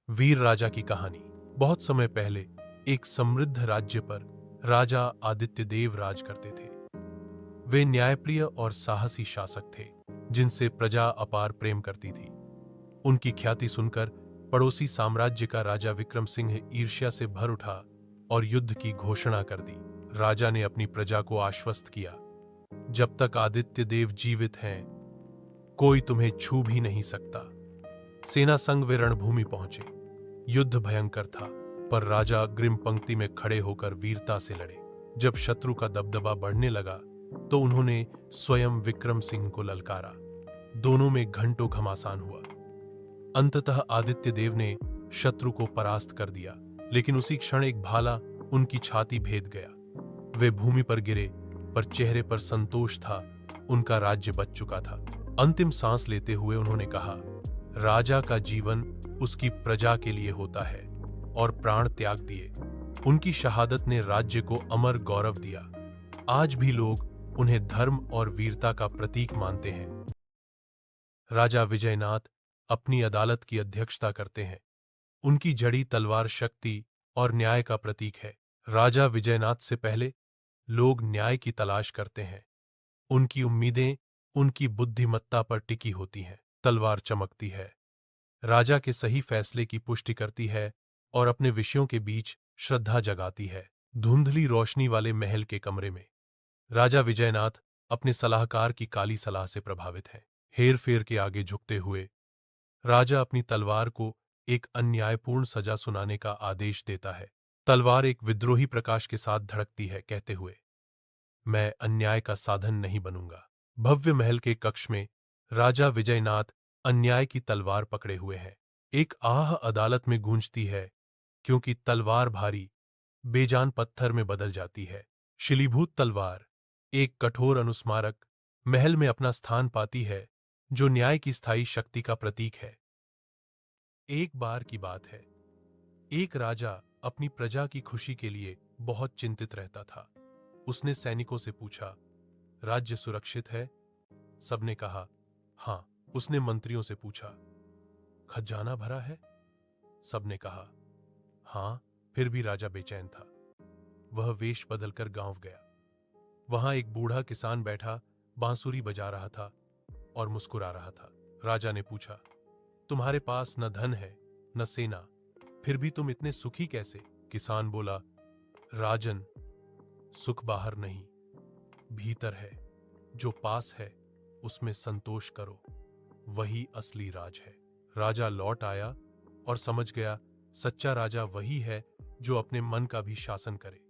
वीर राजा की कहानी। बहुत समय पहले एक समृद्ध राज्य पर राजा आदित्य देव राज करते थे। वे न्यायप्रिय और साहसी शासक थे, जिनसे प्रजा अपार प्रेम करती थी। उनकी ख्याति सुनकर पड़ोसी साम्राज्य का राजा विक्रम सिंह ईर्ष्या से भर उठा और युद्ध की घोषणा कर दी। राजा ने अपनी प्रजा को आश्वस्त किया, जब तक आदित्य देव जीवित हैं, कोई तुम्हें छू भी नहीं सकता। सेना संग वे रणभूमि पहुंचे। युद्ध भयंकर था, पर राजा अग्रिम पंक्ति में खड़े होकर वीरता से लड़े। जब शत्रु का दबदबा बढ़ने लगा, तो उन्होंने स्वयं विक्रम सिंह को ललकारा। दोनों में घंटों घमासान हुआ। अंततः आदित्य देव ने शत्रु को परास्त कर दिया, लेकिन उसी क्षण एक भाला उनकी छाती भेद गया। वे भूमि पर गिरे, पर चेहरे पर संतोष था। उनका राज्य बच चुका था। अंतिम सांस लेते हुए उन्होंने कहा, राजा का जीवन उसकी प्रजा के लिए होता है, और प्राण त्याग दिए। उनकी शहादत ने राज्य को अमर गौरव दिया। आज भी लोग उन्हें धर्म और वीरता का प्रतीक मानते हैं। राजा विजयनाथ अपनी अदालत की अध्यक्षता करते हैं। उनकी जड़ी तलवार शक्ति और न्याय का प्रतीक है। राजा विजयनाथ से पहले लोग न्याय की तलाश करते हैं। उनकी उम्मीदें उनकी बुद्धिमत्ता पर टिकी होती हैं। तलवार चमकती है, राजा के सही फैसले की पुष्टि करती है और अपने विषयों के बीच श्रद्धा जगाती है। धुंधली रोशनी वाले महल के कमरे में राजा विजयनाथ अपने सलाहकार की काली सलाह से प्रभावित हैं। हेर फेर के आगे झुकते हुए राजा अपनी तलवार को एक अन्यायपूर्ण सजा सुनाने का आदेश देता है। तलवार एक विद्रोही प्रकाश के साथ धड़कती है, कहते हुए, मैं अन्याय का साधन नहीं बनूंगा। भव्य महल के कक्ष में राजा विजयनाथ अन्याय की तलवार पकड़े हुए हैं। एक आह अदालत में गूंजती है, क्योंकि तलवार भारी बेजान पत्थर में बदल जाती है। शिलीभूत तलवार, एक कठोर अनुस्मारक, महल में अपना स्थान पाती है, जो न्याय की स्थायी शक्ति का प्रतीक है। एक बार की बात है, एक राजा अपनी प्रजा की खुशी के लिए बहुत चिंतित रहता था। उसने सैनिकों से पूछा, राज्य सुरक्षित है? सबने कहा, हां। उसने मंत्रियों से पूछा, खजाना भरा है? सबने कहा, हां। फिर भी राजा बेचैन था। वह वेश बदलकर गांव गया। वहां एक बूढ़ा किसान बैठा बांसुरी बजा रहा था और मुस्कुरा रहा था। राजा ने पूछा, तुम्हारे पास न धन है न सेना, फिर भी तुम इतने सुखी कैसे? किसान बोला, राजन, सुख बाहर नहीं, भीतर है। जो पास है उसमें संतोष करो, वही असली राज है। राजा लौट आया और समझ गया, सच्चा राजा वही है जो अपने मन का भी शासन करे।